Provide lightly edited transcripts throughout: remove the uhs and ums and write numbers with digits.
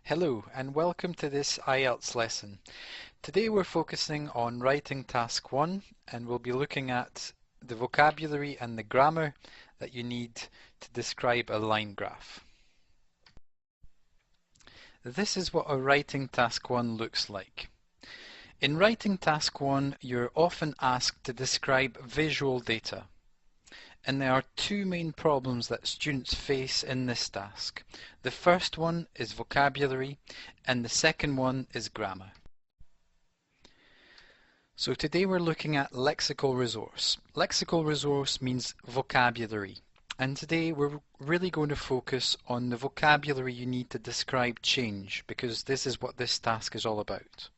Hello and welcome to this IELTS lesson. Today we're focusing on writing task 1 and we'll be looking at the vocabulary and the grammar that you need to describe a line graph. This is what a writing task 1 looks like. In writing task 1 you're often asked to describe visual data. And there are two main problems that students face in this task. The first one is vocabulary and the second one is grammar. So today we're looking at lexical resource. Lexical resource means vocabulary. And today we're really going to focus on the vocabulary you need to describe change, because this is what this task is all about.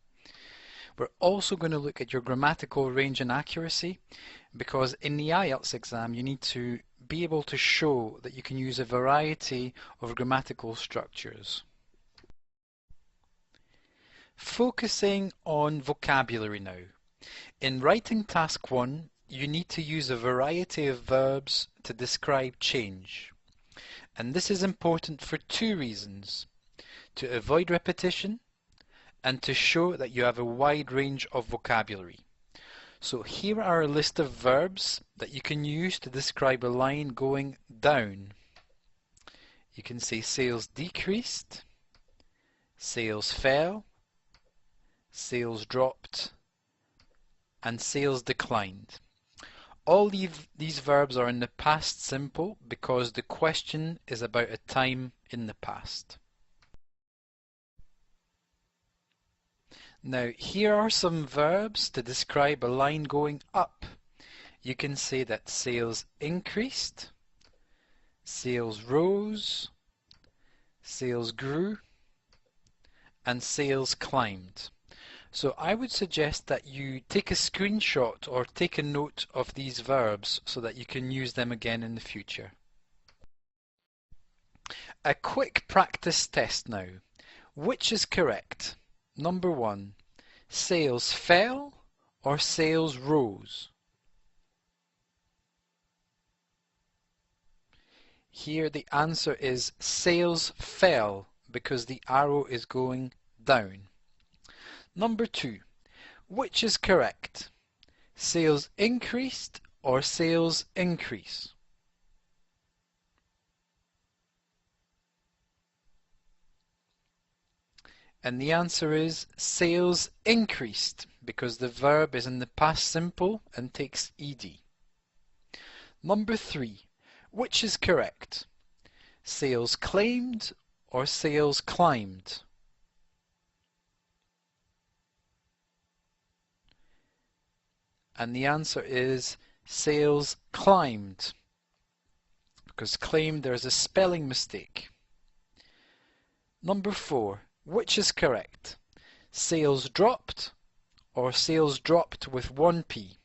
We're also going to look at your grammatical range and accuracy, because in the IELTS exam you need to be able to show that you can use a variety of grammatical structures. Focusing on vocabulary now. In writing task 1 you need to use a variety of verbs to describe change. And this is important for two reasons: to avoid repetition and to show that you have a wide range of vocabulary. So here are a list of verbs that you can use to describe a line going down. You can say sales decreased, sales fell, sales dropped, and sales declined. All these verbs are in the past simple because the question is about a time in the past. Now here are some verbs to describe a line going up. You can say that sales increased, sales rose, sales grew, and sales climbed. So I would suggest that you take a screenshot or take a note of these verbs so that you can use them again in the future. A quick practice test now. Which is correct? Number 1, sales fell or sales rose? Here the answer is sales fell because the arrow is going down. Number 2, which is correct? Sales increased or sales increase? And the answer is sales increased because the verb is in the past simple and takes ed. Number 3, which is correct? Sales claimed or sales climbed? And the answer is sales climbed, because claimed there's a spelling mistake. Number 4, which is correct? Sales dropped or sales dropped with one P?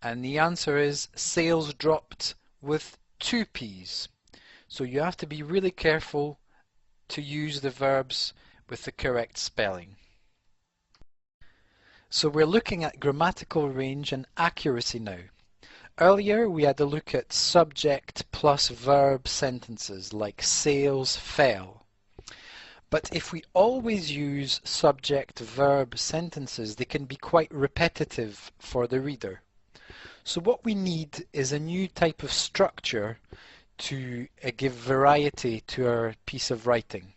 And the answer is sales dropped with two P's. So you have to be really careful to use the verbs with the correct spelling. So we're looking at grammatical range and accuracy now. Earlier we had a look at subject plus verb sentences like sales fell. But if we always use subject-verb sentences, they can be quite repetitive for the reader. So what we need is a new type of structure to give variety to our piece of writing.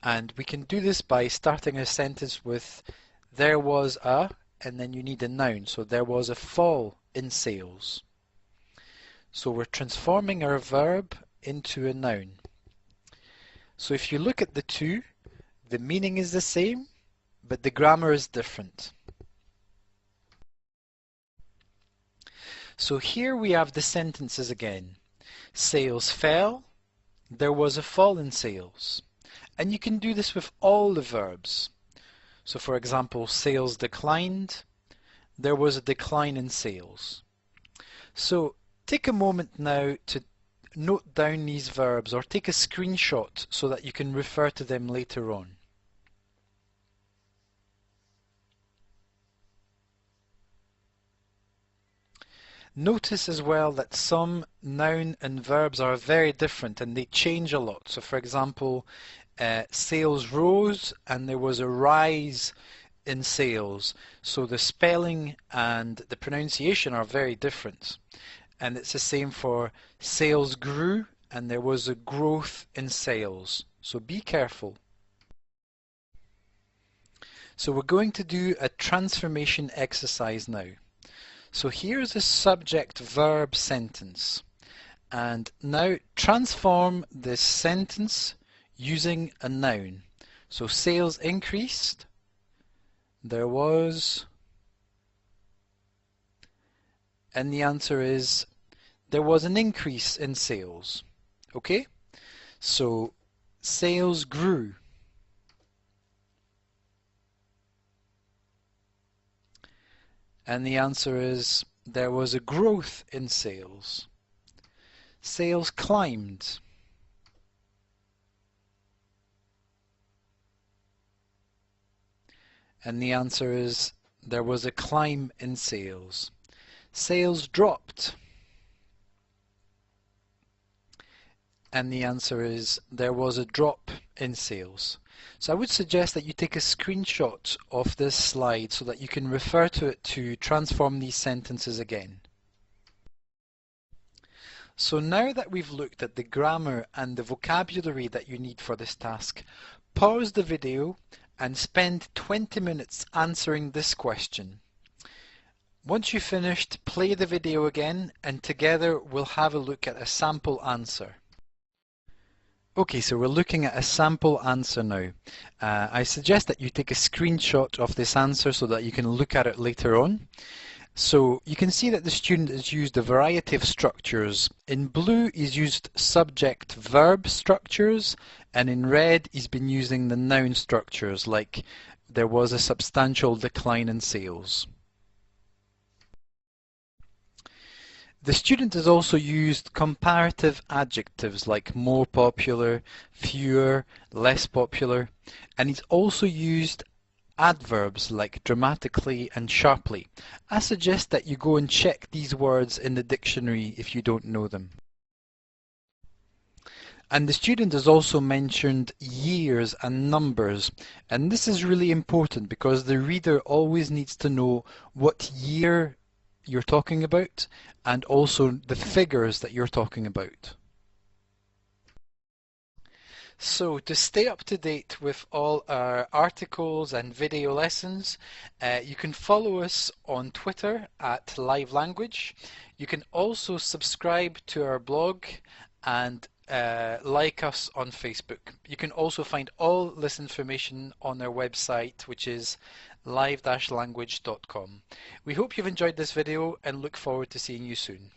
And we can do this by starting a sentence with there was a, and then you need a noun. So there was a fall in sales. So we're transforming our verb into a noun. So if you look at the two, the meaning is the same, but the grammar is different. So here we have the sentences again. Sales fell, there was a fall in sales. And you can do this with all the verbs. So for example, sales declined, there was a decline in sales. So take a moment now to note down these verbs or take a screenshot so that you can refer to them later on. Notice as well that some noun and verbs are very different and they change a lot. So for example, sales rose and there was a rise in sales. So the spelling and the pronunciation are very different. And it's the same for sales grew and there was a growth in sales. So be careful. So we're going to do a transformation exercise now. So here's a subject-verb sentence. And now transform this sentence using a noun. So sales increased, there was, and the answer is there was an increase in sales. Okay? So sales grew. And the answer is there was a growth in sales. Sales climbed. And the answer is there was a climb in sales. Sales dropped. And the answer is there was a drop in sales. So I would suggest that you take a screenshot of this slide so that you can refer to it to transform these sentences again. So now that we've looked at the grammar and the vocabulary that you need for this task, pause the video and spend 20 minutes answering this question. Once you've finished, play the video again and together we'll have a look at a sample answer. Okay, so we're looking at a sample answer now. I suggest that you take a screenshot of this answer so that you can look at it later on. So you can see that the student has used a variety of structures. In blue he's used subject-verb structures, and in red he's been using the noun structures like there was a substantial decline in sales. The student has also used comparative adjectives like more popular, fewer, less popular, and he's also used adverbs like dramatically and sharply. I suggest that you go and check these words in the dictionary if you don't know them. And the student has also mentioned years and numbers, and this is really important because the reader always needs to know what year you're talking about and also the figures that you're talking about. So to stay up to date with all our articles and video lessons, you can follow us on Twitter at Live Language. You can also subscribe to our blog and like us on Facebook. You can also find all this information on our website, which is live-language.com. We hope you've enjoyed this video and look forward to seeing you soon.